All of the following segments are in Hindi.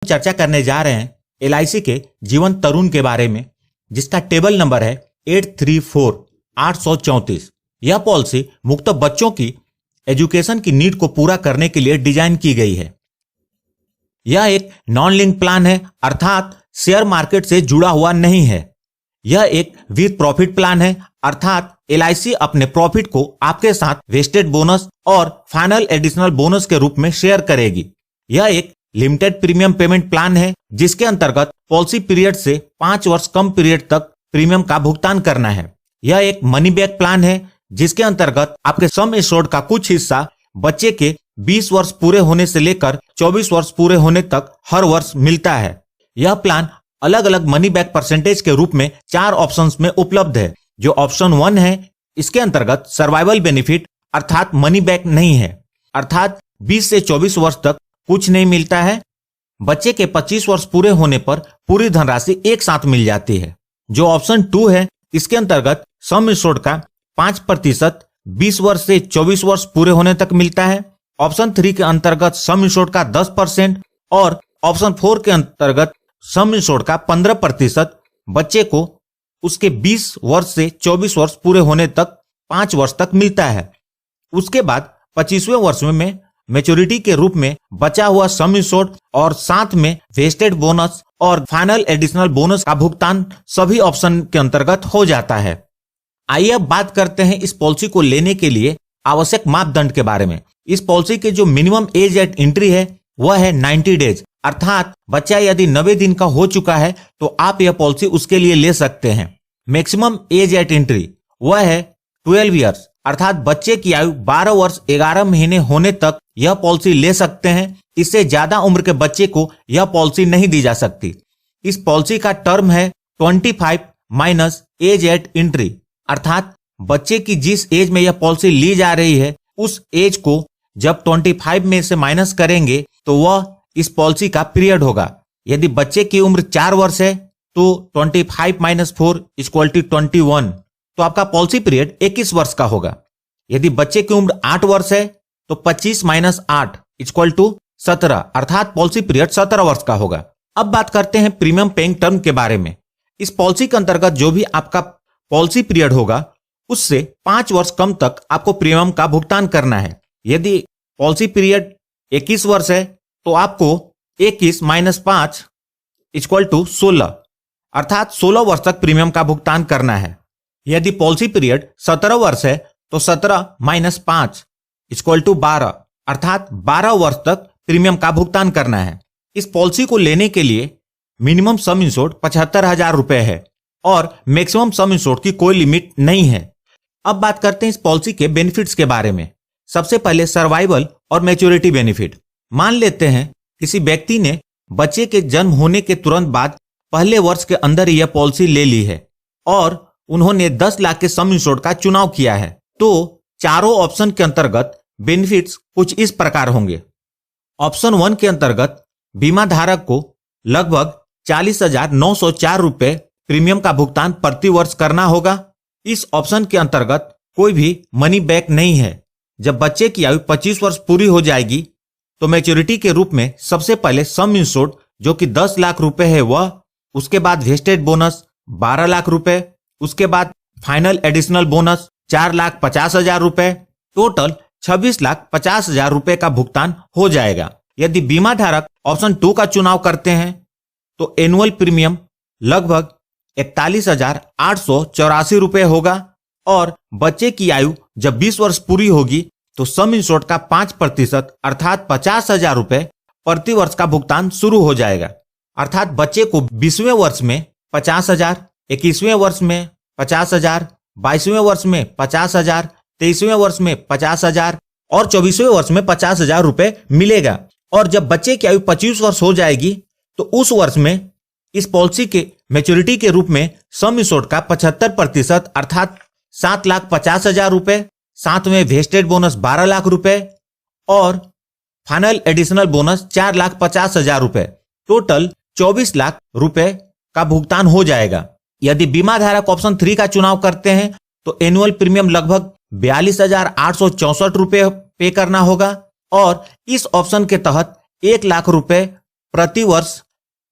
चर्चा करने जा रहे हैं LIC के जीवन तरुण के बारे में, जिसका टेबल नंबर है 834834। यह पॉलिसी मुख्यतः बच्चों की एजुकेशन की नीड को पूरा करने के लिए डिजाइन की गई है। यह एक नॉन लिंक प्लान है, अर्थात शेयर मार्केट से जुड़ा हुआ नहीं है। यह एक विद प्रॉफिट प्लान है, अर्थात LIC अपने प्रॉफिट को आपके साथ वेस्टेड बोनस और फाइनल एडिशनल बोनस के रूप में शेयर करेगी। यह एक लिमिटेड प्रीमियम पेमेंट प्लान है, जिसके अंतर्गत पॉलिसी पीरियड से 5 वर्ष कम पीरियड तक प्रीमियम का भुगतान करना है। यह एक मनी बैक प्लान है, जिसके अंतर्गत आपके सम एश्योर्ड का कुछ हिस्सा बच्चे के 20 वर्ष पूरे होने से लेकर 24 वर्ष पूरे होने तक हर वर्ष मिलता है। यह प्लान अलग अलग मनी बैक परसेंटेज के रूप में 4 ऑप्शंस में उपलब्ध है। जो ऑप्शन 1 है, इसके अंतर्गत सर्वाइवल बेनिफिट अर्थात मनी बैक नहीं है, अर्थात 20 से 24 वर्ष तक कुछ नहीं मिलता है। बच्चे के 25 वर्ष पूरे होने पर पूरी धनराशि एक साथ मिल जाती है। जो ऑप्शन 2 है, इसके अंतर्गत सम एश्योर्ड का 5% 20 वर्ष से 24 वर्ष पूरे होने तक मिलता है। ऑप्शन 3 के अंतर्गत सम एश्योर्ड का 10% और ऑप्शन 4 के अंतर्गत सम एश्योर्ड का 15% बच्चे को उसके 20 वर्ष से 24 वर्ष पूरे होने तक 5 वर्ष तक मिलता है। उसके बाद 25वें वर्ष में मैच्योरिटी के रूप में बचा हुआ सम एश्योर्ड और साथ में वेस्टेड बोनस और फाइनल एडिशनल बोनस का भुगतान सभी ऑप्शन के अंतर्गत हो जाता है। आइए अब बात करते हैं इस पॉलिसी को लेने के लिए आवश्यक मापदंड के बारे में। इस पॉलिसी के जो मिनिमम एज एट एंट्री है वह है 90 डेज, अर्थात बच्चा यदि 90 दिन का हो चुका है तो आप यह पॉलिसी उसके लिए ले सकते हैं। मैक्सिमम एज एट एंट्री वह है 12 ईयर्स, अर्थात बच्चे की आयु 12 वर्ष 11 महीने होने तक यह पॉलिसी ले सकते हैं। इससे ज्यादा उम्र के बच्चे को यह पॉलिसी नहीं दी जा सकती। इस पॉलिसी का टर्म है 25 माइनस एज एट एंट्री, अर्थात बच्चे की जिस एज में यह पॉलिसी ली जा रही है उस एज को जब 25 में से माइनस करेंगे तो वह इस पॉलिसी का पीरियड होगा। यदि बच्चे की उम्र 4 वर्ष है तो 25 माइनस 4 इक्वल टू 21, तो आपका पॉलिसी पीरियड 21 वर्ष का होगा। यदि बच्चे की उम्र 8 वर्ष है तो 25 माइनस 8 इक्वल टू 17, अर्थात पॉलिसी पीरियड 17 वर्ष का होगा। अब बात करते हैं प्रीमियम पेइंग टर्म के बारे में। इस पॉलिसी के अंतर्गत जो भी आपका पॉलिसी पीरियड होगा उससे 5 वर्ष कम तक आपको प्रीमियम का भुगतान करना है। यदि पॉलिसी पीरियड 21 वर्ष है तो आपको 21 माइनस 5 इक्वल टू 16, अर्थात 16 वर्ष तक प्रीमियम का भुगतान करना है। यदि पॉलिसी पीरियड 17 वर्ष है तो 17 माइनस 5 इक्वल टू 12, अर्थात 12 वर्ष तक प्रीमियम का भुगतान करना है। इस पॉलिसी को लेने के लिए मिनिमम सम इंश्योर्ड 75,000 रुपए है और मैक्सिमम सम इंश्योर्ड की कोई लिमिट नहीं है। अब बात करते हैं इस पॉलिसी के बेनिफिट्स के बारे में। सबसे पहले सर्वाइवल और मैच्योरिटी बेनिफिट। मान लेते हैं किसी व्यक्ति ने बच्चे के जन्म होने के तुरंत बाद पहले वर्ष के अंदर यह पॉलिसी ले ली है और उन्होंने 10 लाख के सम इंश्योर्ड का चुनाव किया है, तो चारों ऑप्शन के अंतर्गत बेनिफिट्स कुछ इस प्रकार होंगे। ऑप्शन 1 के अंतर्गत बीमा धारक को लगभग 40,904 रुपए प्रीमियम का भुगतान प्रति वर्ष करना होगा। इस ऑप्शन के अंतर्गत कोई भी मनी बैक नहीं है। जब बच्चे की आयु 25 वर्ष पूरी हो जाएगी तो मैच्योरिटी के रूप में सबसे पहले सम इंश्योर्ड जो कि 10 लाख रुपए है वह, उसके बाद वेस्टेड बोनस 12 लाख रुपए, उसके बाद फाइनल एडिशनल बोनस 4,50,000 रुपए, टोटल 26,50,000 रुपए का भुगतान हो जाएगा। यदि बीमा धारक ऑप्शन 2 का चुनाव करते हैं तो एनुअल प्रीमियम लगभग 41,884 रुपए होगा और बच्चे की आयु जब 20 वर्ष पूरी होगी तो सम इंश्योर्ड का 5% अर्थात 50,000 रुपए प्रति वर्ष का भुगतान शुरू हो जाएगा। अर्थात बच्चे को 20वें वर्ष में 50,000, 21वें वर्ष में 50,000, 22वें वर्ष में 50,000, 23वें वर्ष में 50,000 और 24वें वर्ष में 50,000 रुपए मिलेगा। और जब बच्चे की आयु 25 वर्ष हो जाएगी तो उस वर्ष में इस पॉलिसी के मैच्योरिटी के रूप में सम इंश्योर्ड का 75% अर्थात 7,50,000 रुपए, साथ में वेस्टेड बोनस 12 लाख रुपए और फाइनल एडिशनल बोनस 4,50,000 रुपए, टोटल 24 लाख रुपए का भुगतान हो जाएगा। यदि बीमा धारक ऑप्शन 3 का चुनाव करते हैं तो एनुअल प्रीमियम लगभग 42,864 रुपए पे करना होगा और इस ऑप्शन के तहत 1 लाख रुपए प्रति वर्ष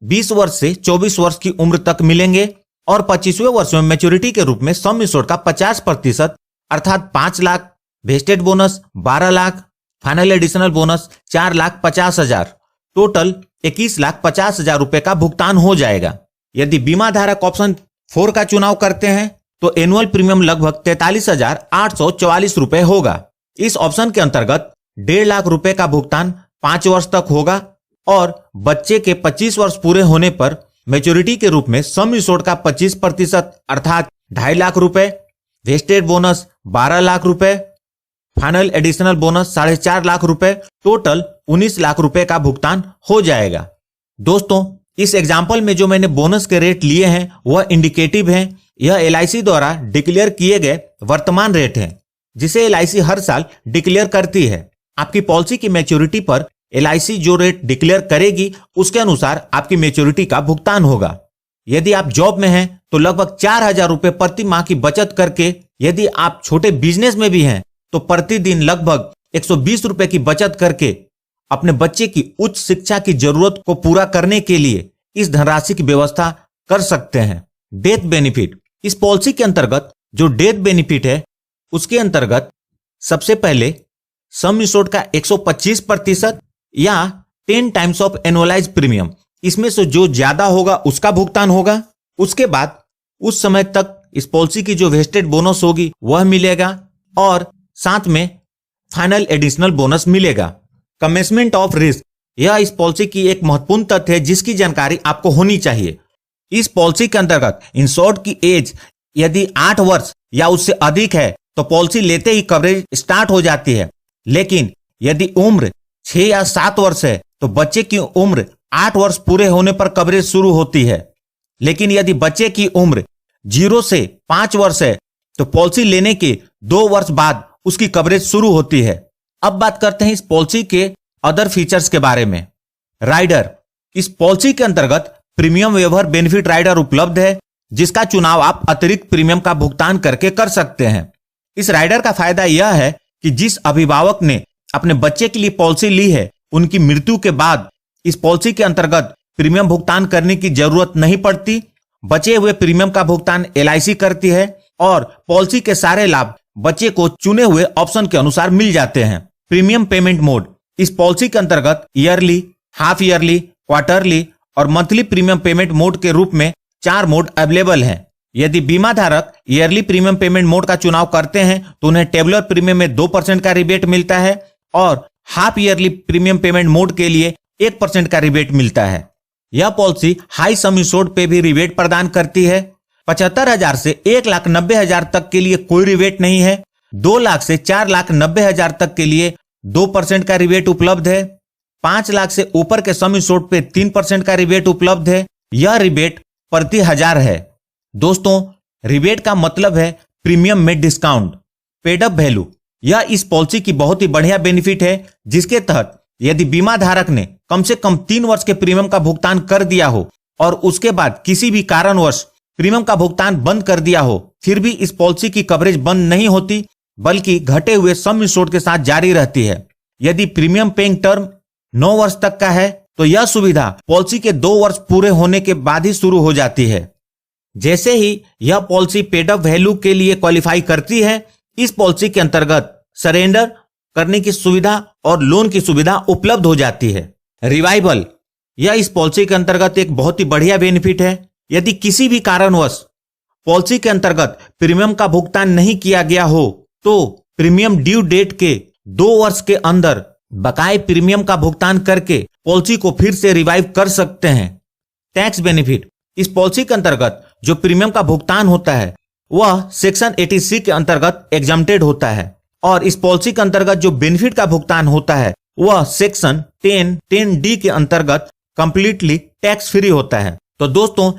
20 वर्ष से 24 वर्ष की उम्र तक मिलेंगे और 25वें वर्ष में मैच्योरिटी के रूप में सम एश्योर्ड का 50% अर्थात 5 lakh, vested bonus 12 lakh, final additional bonus 4,50,000, total 21,50,000 रुपए का भुगतान हो जाएगा। यदि बीमा धारक ऑप्शन 4 का चुनाव करते हैं तो एनुअल प्रीमियम लगभग 43,844 रुपए होगा। इस ऑप्शन के अंतर्गत 1.5 लाख रुपए का भुगतान 5 वर्ष तक होगा और बच्चे के 25 वर्ष पूरे होने पर मैच्योरिटी के रूप में सम एश्योर्ड का 25% अर्थात 2.5 लाख रुपए, वेस्टेड बोनस 12 लाख रुपए, फाइनल एडिशनल बोनस 4.5 लाख रुपए, टोटल 19 लाख रुपए का भुगतान हो जाएगा। दोस्तों, इस एग्जाम्पल में जो मैंने बोनस के रेट लिए हैं वह इंडिकेटिव हैं। यह एलआईसी द्वारा डिक्लेयर किए गए वर्तमान रेट हैं जिसे एलआईसी हर साल डिक्लेयर करती है। आपकी पॉलिसी की मैच्योरिटी पर एलआईसी जो रेट डिक्लेयर करेगी उसके अनुसार आपकी मैच्योरिटी का भुगतान होगा। यदि आप जॉब में हैं तो लगभग 4,000 रुपए प्रति माह की बचत करके, यदि आप छोटे बिजनेस में भी हैं तो प्रतिदिन लगभग 120 रुपए की बचत करके अपने बच्चे की उच्च शिक्षा की जरूरत को पूरा करने के लिए इस धनराशि की व्यवस्था कर सकते हैं। डेथ बेनिफिट, इस पॉलिसी के अंतर्गत जो डेथ बेनिफिट है उसके अंतर्गत सबसे पहले सम एश्योर्ड का 125% या 10 टाइम्स ऑफ एनुअलाइज प्रीमियम, इसमें से जो ज्यादा होगा उसका भुगतान होगा। उसके बाद उस समय तक इस पॉलिसी की जो वेस्टेड बोनस होगी वह मिलेगा और साथ में फाइनल एडिशनल बोनस मिलेगा। कमेंसमेंट ऑफ रिस्क, यह इस पॉलिसी की एक महत्वपूर्ण तथ्य है जिसकी जानकारी आपको होनी चाहिए। इस पॉलिसी के अंतर्गत इंश्योर्ड की एज यदि 8 वर्ष या उससे अधिक है तो पॉलिसी लेते ही कवरेज स्टार्ट हो जाती है, लेकिन यदि उम्र 6 या 7 वर्ष है तो बच्चे की उम्र 8 वर्ष पूरे होने पर कवरेज शुरू होती है। लेकिन यदि बच्चे की उम्र 0 से 5 वर्ष है तो पॉलिसी लेने के 2 वर्ष बाद उसकी कवरेज शुरू होती है। अब बात करते हैं इस पॉलिसी के अदर फीचर्स के बारे में। राइडर, इस पॉलिसी के अंतर्गत प्रीमियम वेवर बेनिफिट राइडर उपलब्ध है जिसका चुनाव आप अतिरिक्त प्रीमियम का भुगतान करके कर सकते हैं। इस राइडर का फायदा यह है कि जिस अभिभावक ने अपने बच्चे के लिए पॉलिसी ली है उनकी मृत्यु के बाद इस पॉलिसी के अंतर्गत प्रीमियम भुगतान करने की जरूरत नहीं पड़ती। बचे हुए प्रीमियम का भुगतान एलआईसी करती है और पॉलिसी के सारे लाभ बच्चे को चुने हुए ऑप्शन के अनुसार मिल जाते हैं। प्रीमियम पेमेंट मोड, इस पॉलिसी के अंतर्गत ईयरली, हाफ ईयरली, क्वार्टरली और मंथली प्रीमियम पेमेंट मोड के रूप में 4 मोड अवेलेबल हैं। यदि बीमा धारक ईयरली प्रीमियम पेमेंट मोड का चुनाव करते हैं तो उन्हें टेबुलर प्रीमियम में 2% का रिबेट मिलता है और half yearly premium payment mode के लिए 1% का रिबेट मिलता है। यह पॉलिसी हाई सम एश्योर्ड पे भी रिबेट प्रदान करती है। 75,000 से 1,90,000 तक के लिए कोई रिबेट नहीं है। 2 लाख से 4,90,000 तक के लिए 2% का रिबेट उपलब्ध है। 5 लाख से ऊपर के सम एश्योर्ड पे 3% का रिबेट उपलब्ध है। यह रिबेट प्रति 1000 है। दोस्तों, रिबेट का मतलब है प्रीमियम में डिस्काउंट। पेड अप वैल्यू, यह इस पॉलिसी की बहुत ही बढ़िया बेनिफिट है जिसके तहत यदि बीमा धारक ने कम से कम 3 वर्ष के प्रीमियम का भुगतान कर दिया हो और उसके बाद किसी भी कारणवश प्रीमियम का भुगतान बंद कर दिया हो, फिर भी इस पॉलिसी की कवरेज बंद नहीं होती बल्कि घटे हुए सम एश्योर्ड के साथ जारी रहती है। यदि प्रीमियम पेइंग टर्म 9 वर्ष तक का है तो यह सुविधा पॉलिसी के 2 वर्ष पूरे होने के बाद ही शुरू हो जाती है। जैसे ही यह पॉलिसी पेड अप वैल्यू के लिए क्वालिफाई करती है, इस पॉलिसी के अंतर्गत सरेंडर करने की सुविधा और लोन की सुविधा उपलब्ध हो जाती है। रिवाइवल, यह इस पॉलिसी के अंतर्गत एक बहुत ही बढ़िया बेनिफिट है। यदि किसी भी कारणवश पॉलिसी के अंतर्गत प्रीमियम का भुगतान नहीं किया गया हो तो प्रीमियम ड्यू डेट के 2 वर्ष के अंदर बकाये प्रीमियम का भुगतान करके पॉलिसी को फिर से रिवाइव कर सकते हैं। टैक्स बेनिफिट, इस पॉलिसी के अंतर्गत जो प्रीमियम का भुगतान होता है वह सेक्शन 80C के अंतर्गत एग्जम्प्टेड होता है और इस पॉलिसी के अंतर्गत जो बेनिफिट का भुगतान होता है वह सेक्शन 10D के अंतर्गत कंप्लीटली टैक्स फ्री होता है। तो दोस्तों,